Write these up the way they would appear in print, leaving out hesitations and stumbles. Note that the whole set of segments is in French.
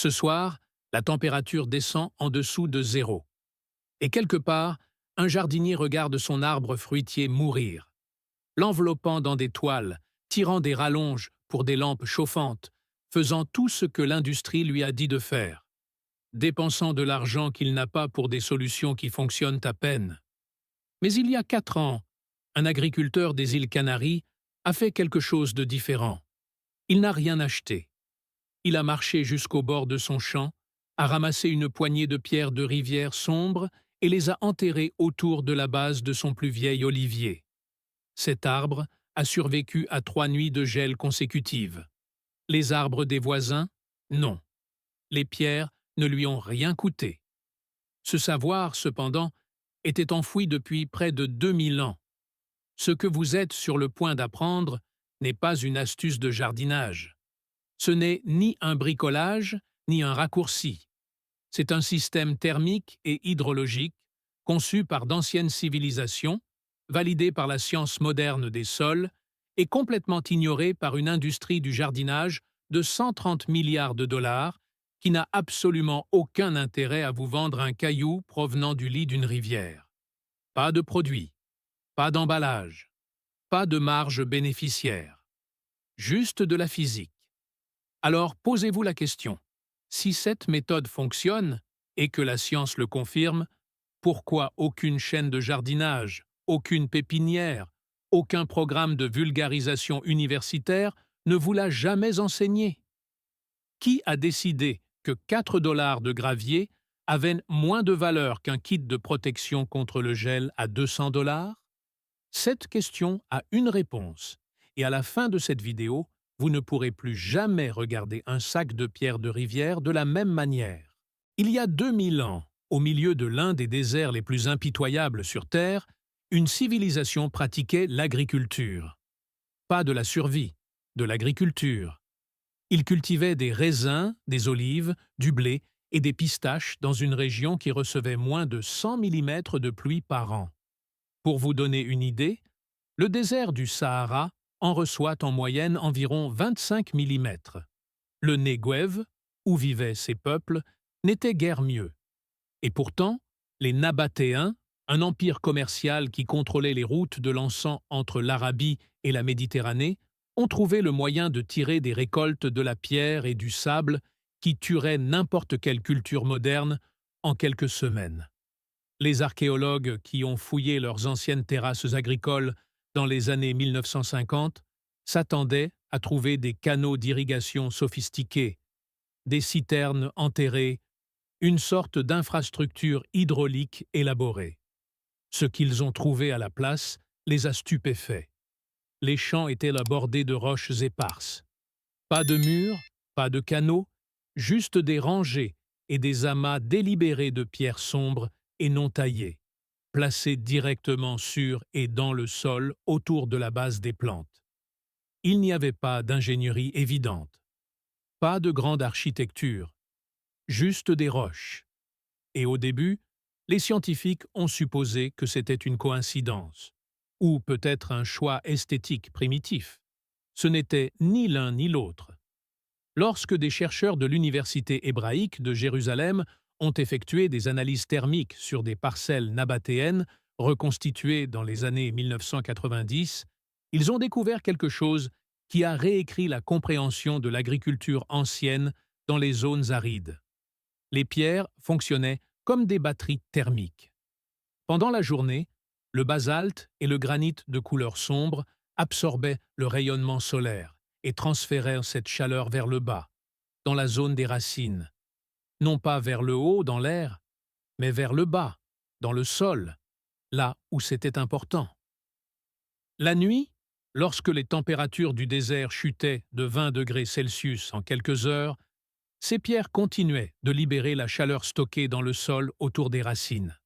Ce soir, la température descend en dessous de zéro. Et quelque part, un jardinier regarde son arbre fruitier mourir, l'enveloppant dans des toiles, tirant des rallonges pour des lampes chauffantes, faisant tout ce que l'industrie lui a dit de faire, dépensant de l'argent qu'il n'a pas pour des solutions qui fonctionnent à peine. Mais il y a 4 ans, un agriculteur des îles Canaries a fait quelque chose de différent. Il n'a rien acheté. Il a marché jusqu'au bord de son champ, a ramassé une poignée de pierres de rivière sombres et les a enterrées autour de la base de son plus vieil olivier. Cet arbre a survécu à 3 nuits de gel consécutives. Les arbres des voisins, non. Les pierres ne lui ont rien coûté. Ce savoir, cependant, était enfoui depuis près de 2000 ans. Ce que vous êtes sur le point d'apprendre n'est pas une astuce de jardinage. Ce n'est ni un bricolage, ni un raccourci. C'est un système thermique et hydrologique conçu par d'anciennes civilisations, validé par la science moderne des sols et complètement ignoré par une industrie du jardinage de 130 milliards de dollars qui n'a absolument aucun intérêt à vous vendre un caillou provenant du lit d'une rivière. Pas de produit, pas d'emballage, pas de marge bénéficiaire. Juste de la physique. Alors posez-vous la question, si cette méthode fonctionne, et que la science le confirme, pourquoi aucune chaîne de jardinage, aucune pépinière, aucun programme de vulgarisation universitaire ne vous l'a jamais enseigné? Qui a décidé que 4 dollars de gravier avaient moins de valeur qu'un kit de protection contre le gel à 200 dollars? Cette question a une réponse, et à la fin de cette vidéo, vous ne pourrez plus jamais regarder un sac de pierre de rivière de la même manière. Il y a 2000 ans, au milieu de l'un des déserts les plus impitoyables sur Terre, une civilisation pratiquait l'agriculture. Pas de la survie, de l'agriculture. Ils cultivaient des raisins, des olives, du blé et des pistaches dans une région qui recevait moins de 100 mm de pluie par an. Pour vous donner une idée, le désert du Sahara en reçoit en moyenne environ 25 mm. Le Néguev, où vivaient ces peuples, n'était guère mieux. Et pourtant, les Nabatéens, un empire commercial qui contrôlait les routes de l'encens entre l'Arabie et la Méditerranée, ont trouvé le moyen de tirer des récoltes de la pierre et du sable qui tueraient n'importe quelle culture moderne en quelques semaines. Les archéologues qui ont fouillé leurs anciennes terrasses agricoles dans les années 1950 s'attendaient à trouver des canaux d'irrigation sophistiqués, des citernes enterrées, une sorte d'infrastructure hydraulique élaborée. Ce qu'ils ont trouvé à la place les a stupéfaits. Les champs étaient là bordés de roches éparses. Pas de murs, pas de canaux, juste des rangées et des amas délibérés de pierres sombres et non taillées, placées directement sur et dans le sol autour de la base des plantes. Il n'y avait pas d'ingénierie évidente, pas de grande architecture, juste des roches. Et au début, les scientifiques ont supposé que c'était une coïncidence, ou peut-être un choix esthétique primitif. Ce n'était ni l'un ni l'autre. Lorsque des chercheurs de l'université hébraïque de Jérusalem ont effectué des analyses thermiques sur des parcelles nabatéennes reconstituées dans les années 1990, ils ont découvert quelque chose qui a réécrit la compréhension de l'agriculture ancienne dans les zones arides. Les pierres fonctionnaient comme des batteries thermiques. Pendant la journée, le basalte et le granit de couleur sombre absorbaient le rayonnement solaire et transféraient cette chaleur vers le bas, dans la zone des racines. Non pas vers le haut dans l'air, mais vers le bas, dans le sol, là où c'était important. La nuit, lorsque les températures du désert chutaient de 20 degrés Celsius en quelques heures, ces pierres continuaient de libérer la chaleur stockée dans le sol autour des racines.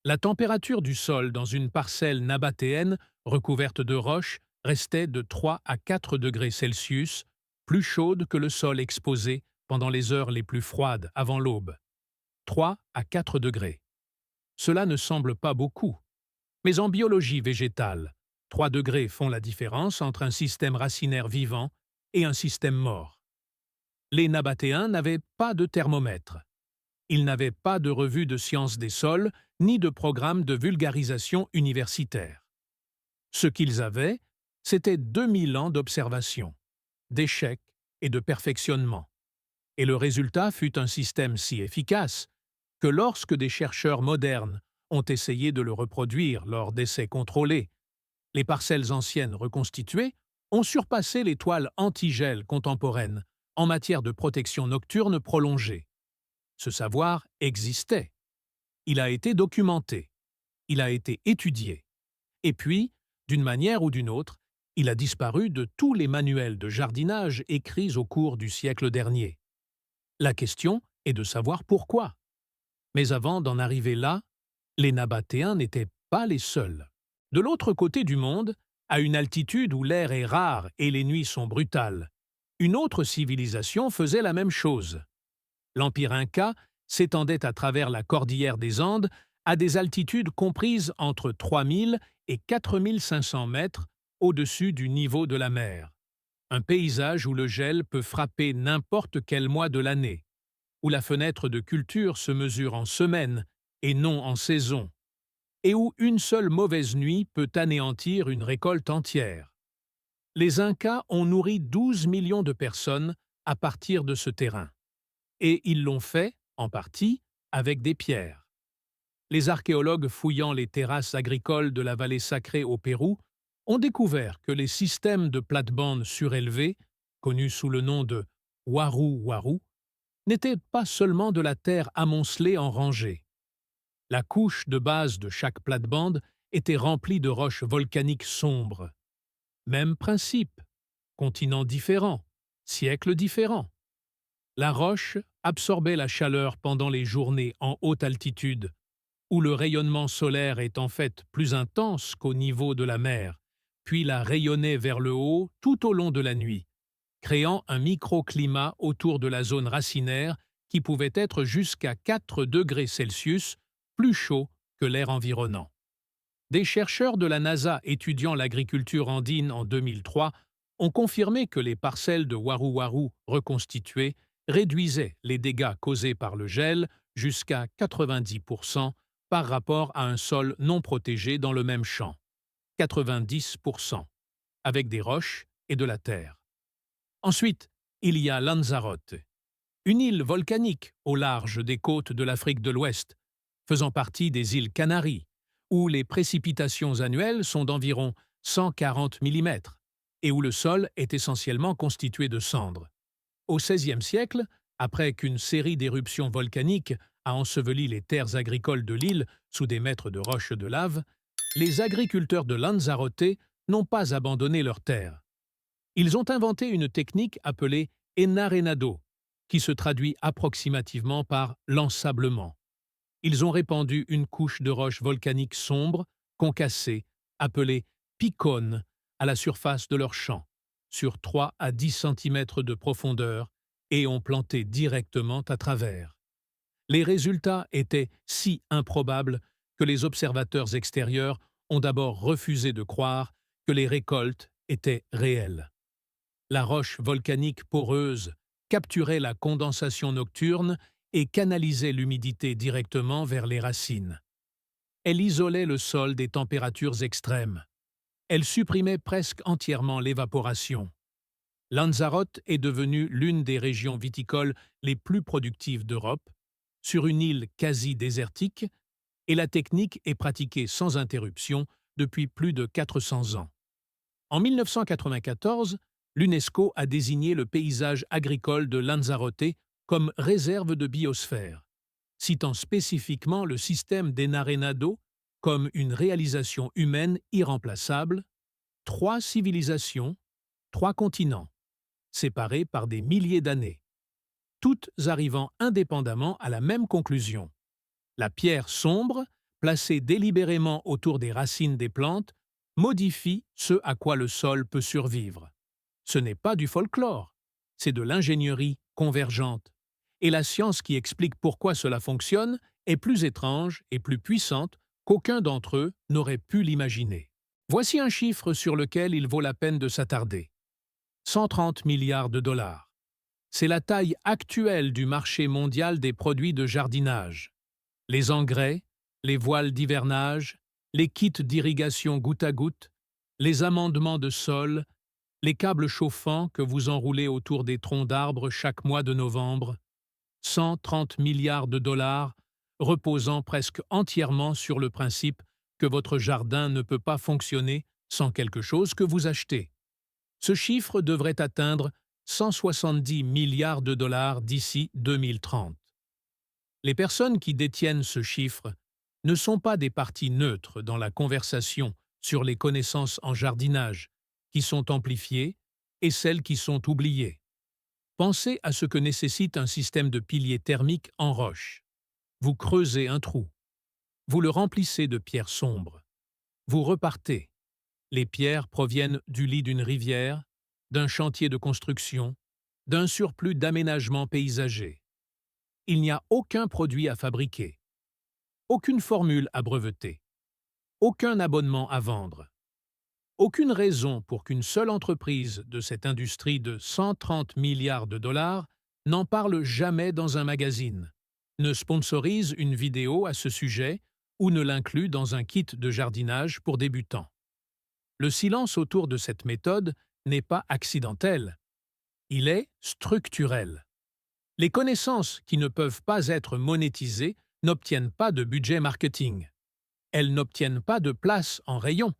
La température du sol dans une parcelle nabatéenne recouverte de roches restait de 3 à 4 degrés Celsius, plus chaude que le sol exposé pendant les heures les plus froides avant l'aube. 3 à 4 degrés. Cela ne semble pas beaucoup. Mais en biologie végétale, 3 degrés font la différence entre un système racinaire vivant et un système mort. Les Nabatéens n'avaient pas de thermomètre. Ils n'avaient pas de revue de sciences des sols, ni de programme de vulgarisation universitaire. Ce qu'ils avaient, c'était 2000 ans d'observation, d'échecs et de perfectionnement. Et le résultat fut un système si efficace que lorsque des chercheurs modernes ont essayé de le reproduire lors d'essais contrôlés, les parcelles anciennes reconstituées ont surpassé les toiles antigel contemporaines en matière de protection nocturne prolongée. Ce savoir existait. Il a été documenté. Il a été étudié. Et puis, d'une manière ou d'une autre, il a disparu de tous les manuels de jardinage écrits au cours du siècle dernier. La question est de savoir pourquoi. Mais avant d'en arriver là, les Nabatéens n'étaient pas les seuls. De l'autre côté du monde, à une altitude où l'air est rare et les nuits sont brutales, une autre civilisation faisait la même chose. L'Empire Inca s'étendait à travers la cordillère des Andes à des altitudes comprises entre 3000 et 4500 mètres au-dessus du niveau de la mer. Un paysage où le gel peut frapper n'importe quel mois de l'année, où la fenêtre de culture se mesure en semaines et non en saisons, et où une seule mauvaise nuit peut anéantir une récolte entière. Les Incas ont nourri 12 millions de personnes à partir de ce terrain. Et ils l'ont fait, en partie, avec des pierres. Les archéologues fouillant les terrasses agricoles de la vallée sacrée au Pérou ont découvert que les systèmes de plates-bandes surélevées, connus sous le nom de waru-waru, n'étaient pas seulement de la terre amoncelée en rangées. La couche de base de chaque plate-bande était remplie de roches volcaniques sombres. Même principe, continent différent, siècle différent. La roche absorbait la chaleur pendant les journées en haute altitude, où le rayonnement solaire est en fait plus intense qu'au niveau de la mer, puis la rayonnait vers le haut tout au long de la nuit, créant un microclimat autour de la zone racinaire qui pouvait être jusqu'à 4 degrés Celsius plus chaud que l'air environnant. Des chercheurs de la NASA étudiant l'agriculture andine en 2003 ont confirmé que les parcelles de waru-waru reconstituées réduisaient les dégâts causés par le gel jusqu'à 90% par rapport à un sol non protégé dans le même champ, 90%, avec des roches et de la terre. Ensuite, il y a Lanzarote, une île volcanique au large des côtes de l'Afrique de l'Ouest, faisant partie des îles Canaries, où les précipitations annuelles sont d'environ 140 mm et où le sol est essentiellement constitué de cendres. Au XVIe siècle, après qu'une série d'éruptions volcaniques a enseveli les terres agricoles de l'île sous des mètres de roches de lave, les agriculteurs de Lanzarote n'ont pas abandonné leurs terres. Ils ont inventé une technique appelée enarenado, qui se traduit approximativement par l'ensablement. Ils ont répandu une couche de roches volcaniques sombres, concassées, appelée picone, à la surface de leur champ, sur 3 à 10 cm de profondeur, et ont planté directement à travers. Les résultats étaient si improbables que les observateurs extérieurs ont d'abord refusé de croire que les récoltes étaient réelles. La roche volcanique poreuse capturait la condensation nocturne et canalisait l'humidité directement vers les racines. Elle isolait le sol des températures extrêmes. Elle supprimait presque entièrement l'évaporation. Lanzarote est devenue l'une des régions viticoles les plus productives d'Europe, sur une île quasi désertique, et la technique est pratiquée sans interruption depuis plus de 400 ans. En 1994, l'UNESCO a désigné le paysage agricole de Lanzarote comme réserve de biosphère, citant spécifiquement le système d'Enarenado comme une réalisation humaine irremplaçable, 3 civilisations, 3 continents, séparés par des milliers d'années, toutes arrivant indépendamment à la même conclusion. La pierre sombre, placée délibérément autour des racines des plantes, modifie ce à quoi le sol peut survivre. Ce n'est pas du folklore, c'est de l'ingénierie convergente. Et la science qui explique pourquoi cela fonctionne est plus étrange et plus puissante qu'aucun d'entre eux n'aurait pu l'imaginer. Voici un chiffre sur lequel il vaut la peine de s'attarder. 130 milliards de dollars. c'est la taille actuelle du marché mondial des produits de jardinage. Les engrais, les voiles d'hivernage, les kits d'irrigation goutte à goutte, les amendements de sol, les câbles chauffants que vous enroulez autour des troncs d'arbres chaque mois de novembre, 130 milliards de dollars, reposant presque entièrement sur le principe que votre jardin ne peut pas fonctionner sans quelque chose que vous achetez. Ce chiffre devrait atteindre 170 milliards de dollars d'ici 2030. Les personnes qui détiennent ce chiffre ne sont pas des parties neutres dans la conversation sur les connaissances en jardinage, qui sont amplifiées, et celles qui sont oubliées. Pensez à ce que nécessite un système de piliers thermiques en roche. Vous creusez un trou. Vous le remplissez de pierres sombres. Vous repartez. Les pierres proviennent du lit d'une rivière, d'un chantier de construction, d'un surplus d'aménagement paysager. Il n'y a aucun produit à fabriquer, aucune formule à breveter, aucun abonnement à vendre. Aucune raison pour qu'une seule entreprise de cette industrie de 130 milliards de dollars n'en parle jamais dans un magazine, ne sponsorise une vidéo à ce sujet ou ne l'inclut dans un kit de jardinage pour débutants. Le silence autour de cette méthode n'est pas accidentel, il est structurel. Les connaissances qui ne peuvent pas être monétisées n'obtiennent pas de budget marketing. Elles n'obtiennent pas de place en rayon.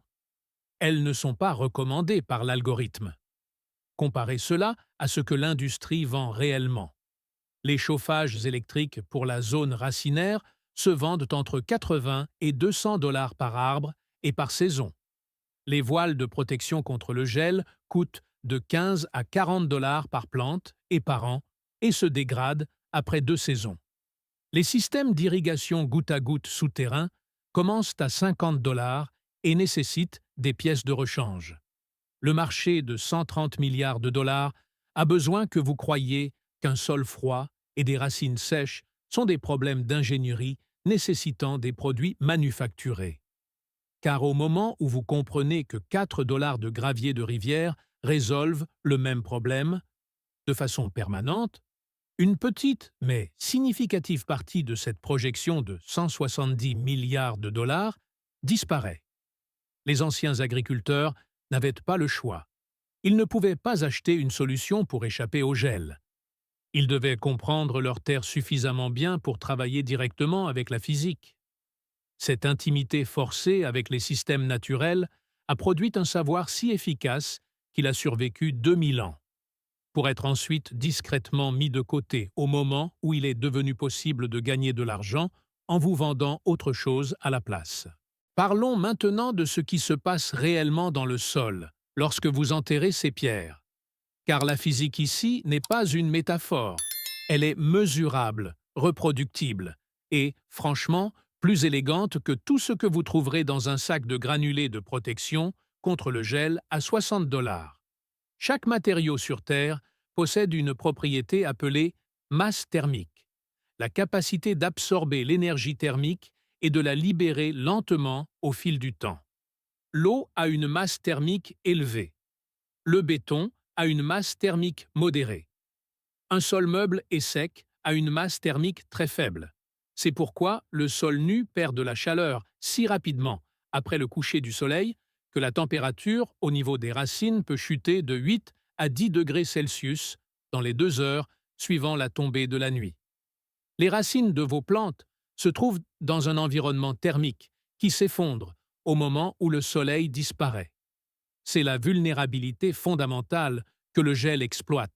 Elles ne sont pas recommandées par l'algorithme. Comparez cela à ce que l'industrie vend réellement. Les chauffages électriques pour la zone racinaire se vendent entre 80 et 200 dollars par arbre et par saison. Les voiles de protection contre le gel coûtent de 15 à 40 dollars par plante et par an et se dégradent après 2 saisons. Les systèmes d'irrigation goutte à goutte souterrains commencent à 50 dollars et nécessitent des pièces de rechange. Le marché de 130 milliards de dollars a besoin que vous croyiez qu'un sol froid et des racines sèches sont des problèmes d'ingénierie nécessitant des produits manufacturés. Car au moment où vous comprenez que 4 dollars de gravier de rivière résolvent le même problème, de façon permanente, une petite mais significative partie de cette projection de 170 milliards de dollars disparaît. Les anciens agriculteurs n'avaient pas le choix. Ils ne pouvaient pas acheter une solution pour échapper au gel. Ils devaient comprendre leur terre suffisamment bien pour travailler directement avec la physique. Cette intimité forcée avec les systèmes naturels a produit un savoir si efficace qu'il a survécu 2000 ans, pour être ensuite discrètement mis de côté au moment où il est devenu possible de gagner de l'argent en vous vendant autre chose à la place. Parlons maintenant de ce qui se passe réellement dans le sol lorsque vous enterrez ces pierres. Car la physique ici n'est pas une métaphore. Elle est mesurable, reproductible et, franchement, plus élégante que tout ce que vous trouverez dans un sac de granulés de protection contre le gel à 60 dollars. Chaque matériau sur Terre possède une propriété appelée masse thermique, la capacité d'absorber l'énergie thermique et de la libérer lentement au fil du temps. L'eau a une masse thermique élevée. Le béton a une masse thermique modérée. Un sol meuble et sec a une masse thermique très faible. C'est pourquoi le sol nu perd de la chaleur si rapidement après le coucher du soleil que la température au niveau des racines peut chuter de 8 à 10 degrés Celsius dans les 2 heures suivant la tombée de la nuit. Les racines de vos plantes se trouvent dans un environnement thermique qui s'effondre au moment où le soleil disparaît. C'est la vulnérabilité fondamentale que le gel exploite.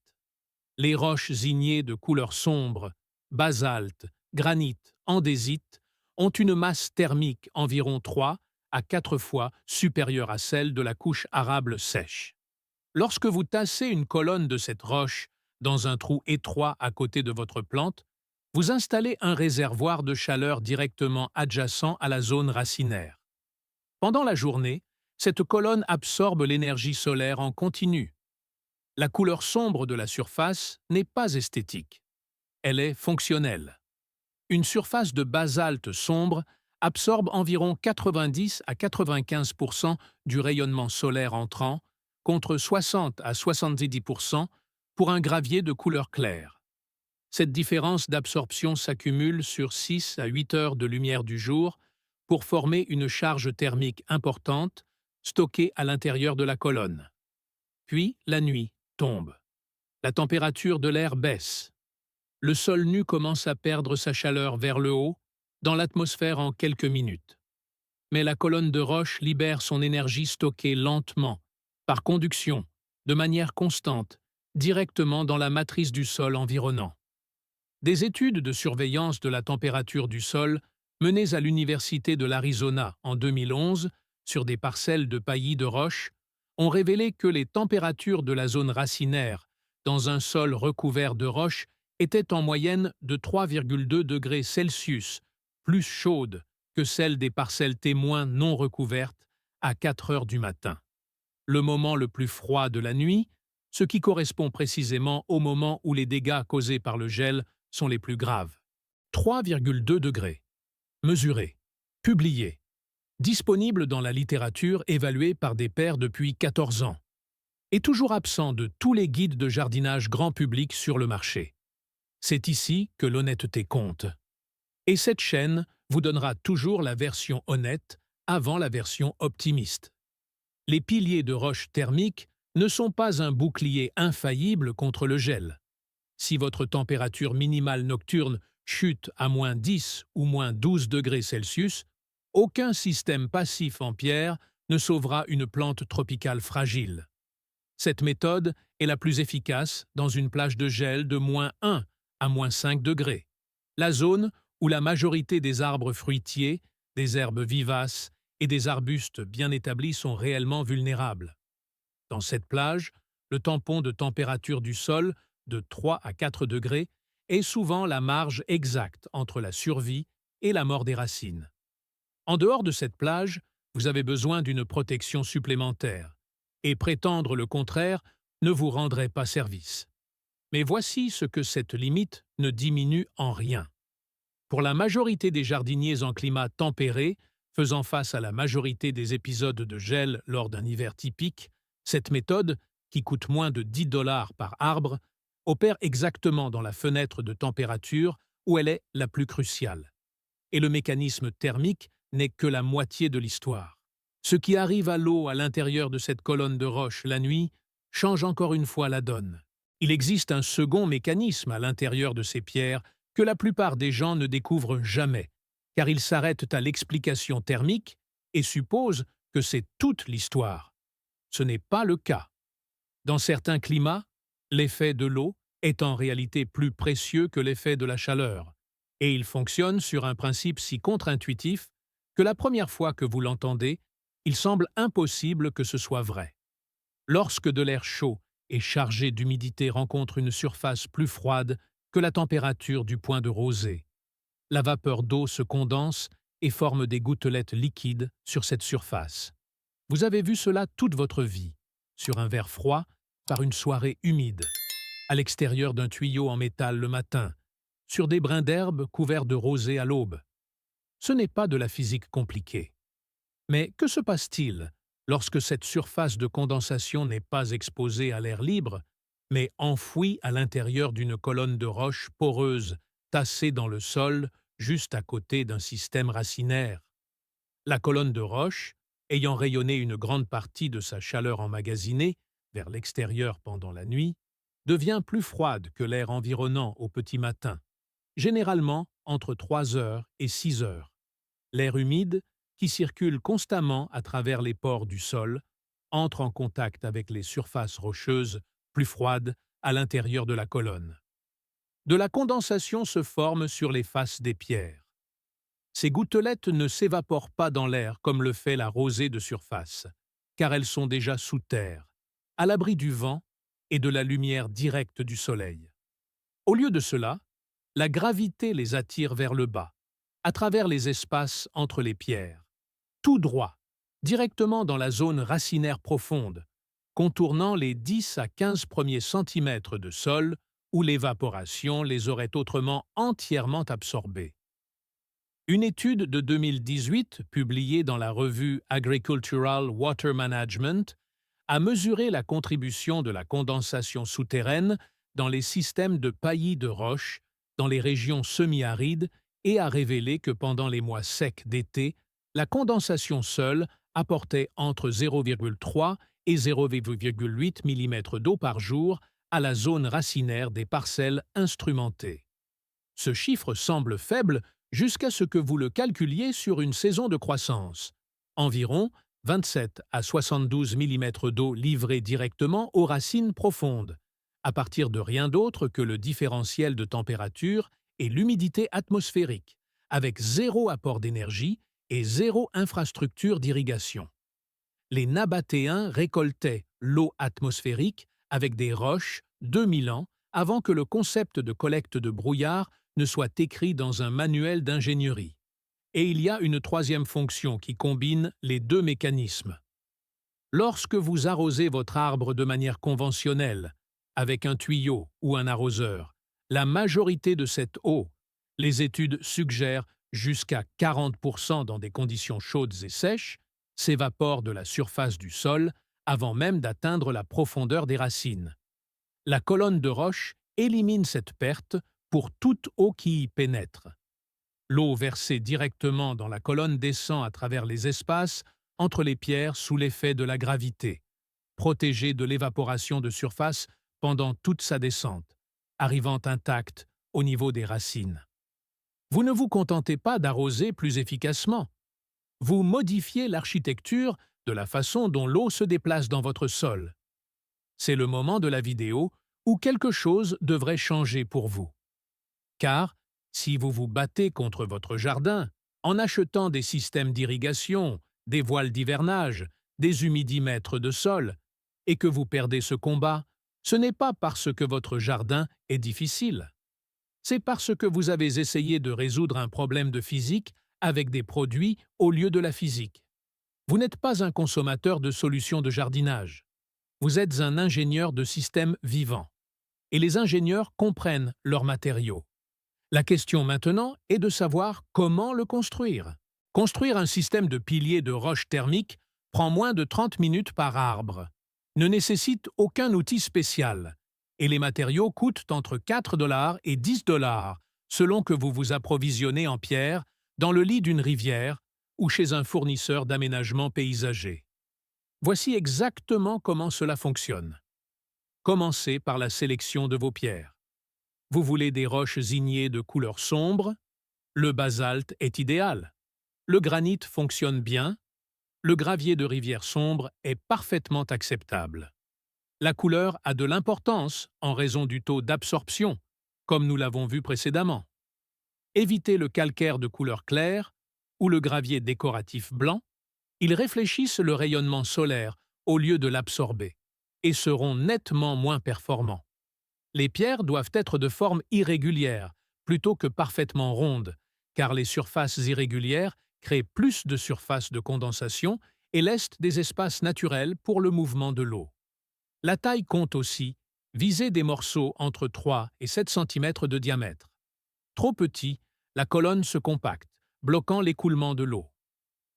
Les roches ignées de couleur sombre, basalte, granit, andésite, ont une masse thermique environ 3 à 4 fois supérieure à celle de la couche arable sèche. Lorsque vous tassez une colonne de cette roche dans un trou étroit à côté de votre plante, vous installez un réservoir de chaleur directement adjacent à la zone racinaire. Pendant la journée, cette colonne absorbe l'énergie solaire en continu. La couleur sombre de la surface n'est pas esthétique. Elle est fonctionnelle. Une surface de basalte sombre absorbe environ 90 à 95% du rayonnement solaire entrant, contre 60 à 70% pour un gravier de couleur claire. Cette différence d'absorption s'accumule sur 6 à 8 heures de lumière du jour pour former une charge thermique importante stockée à l'intérieur de la colonne. Puis, la nuit tombe. La température de l'air baisse. Le sol nu commence à perdre sa chaleur vers le haut, dans l'atmosphère en quelques minutes. Mais la colonne de roche libère son énergie stockée lentement, par conduction, de manière constante, directement dans la matrice du sol environnant. Des études de surveillance de la température du sol menées à l'Université de l'Arizona en 2011 sur des parcelles de paillis de roche ont révélé que les températures de la zone racinaire dans un sol recouvert de roches étaient en moyenne de 3,2 degrés Celsius, plus chaudes que celles des parcelles témoins non recouvertes à 4 heures du matin. Le moment le plus froid de la nuit, ce qui correspond précisément au moment où les dégâts causés par le gel sont les plus graves. 3,2 degrés. Mesuré. Publié. Disponible dans la littérature évaluée par des pairs depuis 14 ans. Et toujours absent de tous les guides de jardinage grand public sur le marché. C'est ici que l'honnêteté compte. Et cette chaîne vous donnera toujours la version honnête avant la version optimiste. Les piliers de roche thermique ne sont pas un bouclier infaillible contre le gel. Si votre température minimale nocturne chute à moins 10 ou moins 12 degrés Celsius, aucun système passif en pierre ne sauvera une plante tropicale fragile. Cette méthode est la plus efficace dans une plage de gel de moins 1 à moins 5 degrés, la zone où la majorité des arbres fruitiers, des herbes vivaces et des arbustes bien établis sont réellement vulnérables. Dans cette plage, le tampon de température du sol, de 3 à 4 degrés, est souvent la marge exacte entre la survie et la mort des racines. En dehors de cette plage, vous avez besoin d'une protection supplémentaire, et prétendre le contraire ne vous rendrait pas service. Mais voici ce que cette limite ne diminue en rien. Pour la majorité des jardiniers en climat tempéré, faisant face à la majorité des épisodes de gel lors d'un hiver typique, cette méthode, qui coûte moins de 10 $ par arbre, opère exactement dans la fenêtre de température où elle est la plus cruciale. Et le mécanisme thermique n'est que la moitié de l'histoire. Ce qui arrive à l'eau à l'intérieur de cette colonne de roche la nuit change encore une fois la donne. Il existe un second mécanisme à l'intérieur de ces pierres que la plupart des gens ne découvrent jamais, car ils s'arrêtent à l'explication thermique et supposent que c'est toute l'histoire. Ce n'est pas le cas. Dans certains climats, l'effet de l'eau est en réalité plus précieux que l'effet de la chaleur, et il fonctionne sur un principe si contre-intuitif que la première fois que vous l'entendez, il semble impossible que ce soit vrai. Lorsque de l'air chaud et chargé d'humidité rencontre une surface plus froide que la température du point de rosée, la vapeur d'eau se condense et forme des gouttelettes liquides sur cette surface. Vous avez vu cela toute votre vie, sur un verre froid, par une soirée humide, à l'extérieur d'un tuyau en métal le matin, sur des brins d'herbe couverts de rosée à l'aube. Ce n'est pas de la physique compliquée. Mais que se passe-t-il lorsque cette surface de condensation n'est pas exposée à l'air libre, mais enfouie à l'intérieur d'une colonne de roche poreuse, tassée dans le sol, juste à côté d'un système racinaire? La colonne de roche, ayant rayonné une grande partie de sa chaleur emmagasinée vers l'extérieur pendant la nuit, devient plus froide que l'air environnant au petit matin, généralement entre 3 heures et 6 heures. L'air humide, qui circule constamment à travers les pores du sol, entre en contact avec les surfaces rocheuses plus froides à l'intérieur de la colonne. De la condensation se forme sur les faces des pierres. Ces gouttelettes ne s'évaporent pas dans l'air comme le fait la rosée de surface, car elles sont déjà sous terre, à l'abri du vent et de la lumière directe du soleil. Au lieu de cela, la gravité les attire vers le bas, à travers les espaces entre les pierres, tout droit, directement dans la zone racinaire profonde, contournant les 10 à 15 premiers centimètres de sol où l'évaporation les aurait autrement entièrement absorbés. Une étude de 2018, publiée dans la revue Agricultural Water Management, à mesurer la contribution de la condensation souterraine dans les systèmes de paillis de roches dans les régions semi-arides et à révéler que pendant les mois secs d'été, la condensation seule apportait entre 0,3 et 0,8 mm d'eau par jour à la zone racinaire des parcelles instrumentées. Ce chiffre semble faible jusqu'à ce que vous le calculiez sur une saison de croissance. Environ 27 à 72 mm d'eau livrée directement aux racines profondes, à partir de rien d'autre que le différentiel de température et l'humidité atmosphérique, avec zéro apport d'énergie et zéro infrastructure d'irrigation. Les Nabatéens récoltaient l'eau atmosphérique avec des roches 2000 ans avant que le concept de collecte de brouillard ne soit écrit dans un manuel d'ingénierie. Et il y a une troisième fonction qui combine les deux mécanismes. Lorsque vous arrosez votre arbre de manière conventionnelle, avec un tuyau ou un arroseur, la majorité de cette eau, les études suggèrent jusqu'à 40% dans des conditions chaudes et sèches, s'évapore de la surface du sol avant même d'atteindre la profondeur des racines. La colonne de roche élimine cette perte pour toute eau qui y pénètre. L'eau versée directement dans la colonne descend à travers les espaces entre les pierres sous l'effet de la gravité, protégée de l'évaporation de surface pendant toute sa descente, arrivant intacte au niveau des racines. Vous ne vous contentez pas d'arroser plus efficacement. Vous modifiez l'architecture de la façon dont l'eau se déplace dans votre sol. C'est le moment de la vidéo où quelque chose devrait changer pour vous. Car, si vous vous battez contre votre jardin en achetant des systèmes d'irrigation, des voiles d'hivernage, des humidimètres de sol, et que vous perdez ce combat, ce n'est pas parce que votre jardin est difficile. C'est parce que vous avez essayé de résoudre un problème de physique avec des produits au lieu de la physique. Vous n'êtes pas un consommateur de solutions de jardinage. Vous êtes un ingénieur de systèmes vivants. Et les ingénieurs comprennent leurs matériaux. La question maintenant est de savoir comment le construire. Construire un système de piliers de roches thermiques prend moins de 30 minutes par arbre, ne nécessite aucun outil spécial, et les matériaux coûtent entre 4 $ et 10 $ selon que vous vous approvisionnez en pierre dans le lit d'une rivière ou chez un fournisseur d'aménagement paysager. Voici exactement comment cela fonctionne. Commencez par la sélection de vos pierres. Vous voulez des roches ignées de couleur sombre? Le basalte est idéal. Le granit fonctionne bien. Le gravier de rivière sombre est parfaitement acceptable. La couleur a de l'importance en raison du taux d'absorption, comme nous l'avons vu précédemment. Évitez le calcaire de couleur claire ou le gravier décoratif blanc. Ils réfléchissent le rayonnement solaire au lieu de l'absorber et seront nettement moins performants. Les pierres doivent être de forme irrégulière plutôt que parfaitement ronde, car les surfaces irrégulières créent plus de surfaces de condensation et laissent des espaces naturels pour le mouvement de l'eau. La taille compte aussi. Visez des morceaux entre 3 et 7 cm de diamètre. Trop petit, la colonne se compacte, bloquant l'écoulement de l'eau.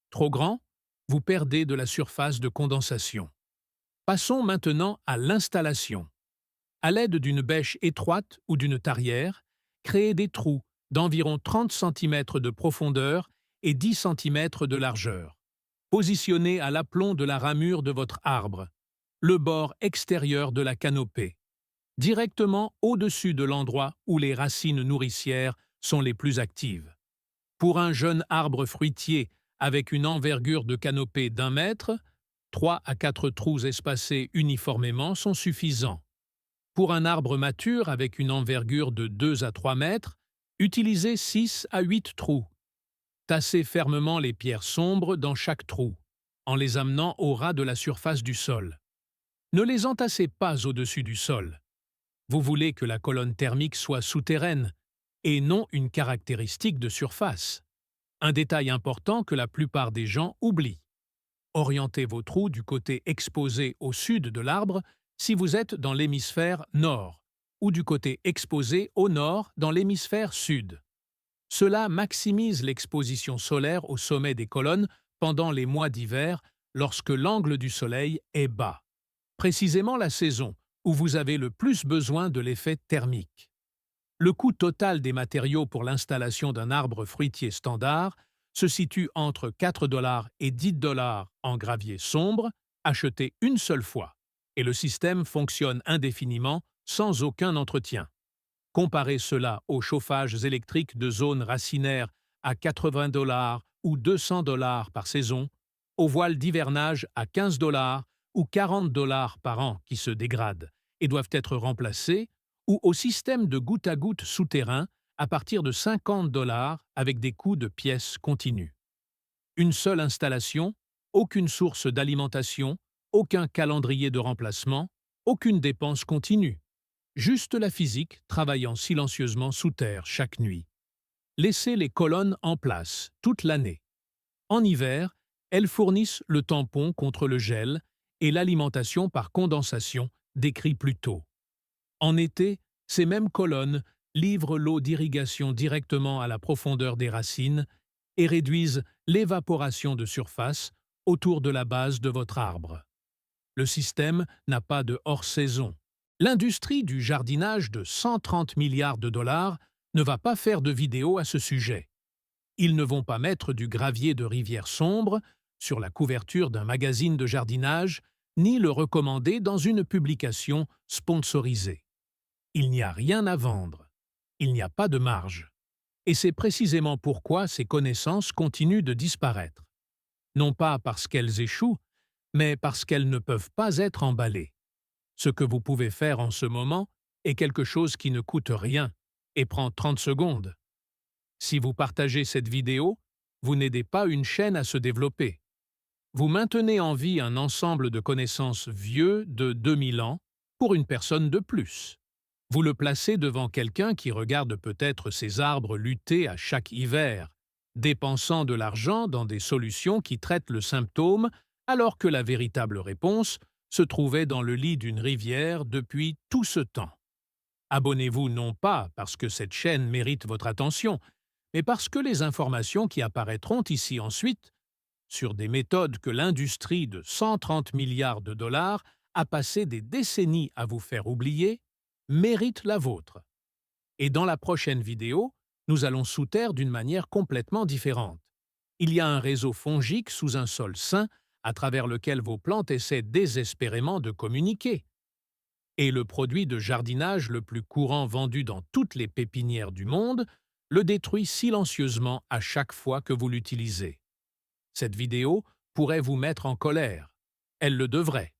Trop grand, vous perdez de la surface de condensation. Passons maintenant à l'installation. À l'aide d'une bêche étroite ou d'une tarière, créez des trous d'environ 30 cm de profondeur et 10 cm de largeur. Positionnez à l'aplomb de la ramure de votre arbre, le bord extérieur de la canopée, directement au-dessus de l'endroit où les racines nourricières sont les plus actives. Pour un jeune arbre fruitier avec une envergure de canopée d'1 mètre, 3 à 4 trous espacés uniformément sont suffisants. Pour un arbre mature avec une envergure de 2 à 3 mètres, utilisez 6 à 8 trous. Tassez fermement les pierres sombres dans chaque trou, en les amenant au ras de la surface du sol. Ne les entassez pas au-dessus du sol. Vous voulez que la colonne thermique soit souterraine et non une caractéristique de surface. Un détail important que la plupart des gens oublient. Orientez vos trous du côté exposé au sud de l'arbre si vous êtes dans l'hémisphère nord, ou du côté exposé au nord dans l'hémisphère sud. Cela maximise l'exposition solaire au sommet des colonnes pendant les mois d'hiver lorsque l'angle du soleil est bas. précisément la saison où vous avez le plus besoin de l'effet thermique. Le coût total des matériaux pour l'installation d'un arbre fruitier standard se situe entre 4 $ et 10 $ en gravier sombre, acheté une seule fois, et le système fonctionne indéfiniment sans aucun entretien. Comparez cela aux chauffages électriques de zones racinaires à 80 $ ou 200 $ par saison, aux voiles d'hivernage à 15 $ ou 40 $ par an qui se dégradent et doivent être remplacés, ou au système de goutte à goutte souterrain à partir de 50 $ avec des coûts de pièces continus. Une seule installation, aucune source d'alimentation, aucun calendrier de remplacement, aucune dépense continue. Juste la physique travaillant silencieusement sous terre chaque nuit. Laissez les colonnes en place toute l'année. En hiver, elles fournissent le tampon contre le gel et l'alimentation par condensation décrit plus tôt. En été, ces mêmes colonnes livrent l'eau d'irrigation directement à la profondeur des racines et réduisent l'évaporation de surface autour de la base de votre arbre. Le système n'a pas de hors-saison. L'industrie du jardinage de 130 milliards de dollars ne va pas faire de vidéo à ce sujet. Ils ne vont pas mettre du gravier de rivière sombre sur la couverture d'un magazine de jardinage, ni le recommander dans une publication sponsorisée. Il n'y a rien à vendre. Il n'y a pas de marge. Et c'est précisément pourquoi ces connaissances continuent de disparaître. Non pas parce qu'elles échouent, mais parce qu'elles ne peuvent pas être emballées. Ce que vous pouvez faire en ce moment est quelque chose qui ne coûte rien et prend 30 secondes. Si vous partagez cette vidéo, vous n'aidez pas une chaîne à se développer. Vous maintenez en vie un ensemble de connaissances vieux de 2000 ans pour une personne de plus. Vous le placez devant quelqu'un qui regarde peut-être ses arbres lutter à chaque hiver, dépensant de l'argent dans des solutions qui traitent le symptôme alors que la véritable réponse se trouvait dans le lit d'une rivière depuis tout ce temps. Abonnez-vous non pas parce que cette chaîne mérite votre attention, mais parce que les informations qui apparaîtront ici ensuite, sur des méthodes que l'industrie de 130 milliards de dollars a passé des décennies à vous faire oublier, méritent la vôtre. Et dans la prochaine vidéo, nous allons sous terre d'une manière complètement différente. Il y a un réseau fongique sous un sol sain à travers lequel vos plantes essaient désespérément de communiquer. Et le produit de jardinage le plus courant vendu dans toutes les pépinières du monde le détruit silencieusement à chaque fois que vous l'utilisez. Cette vidéo pourrait vous mettre en colère. Elle le devrait.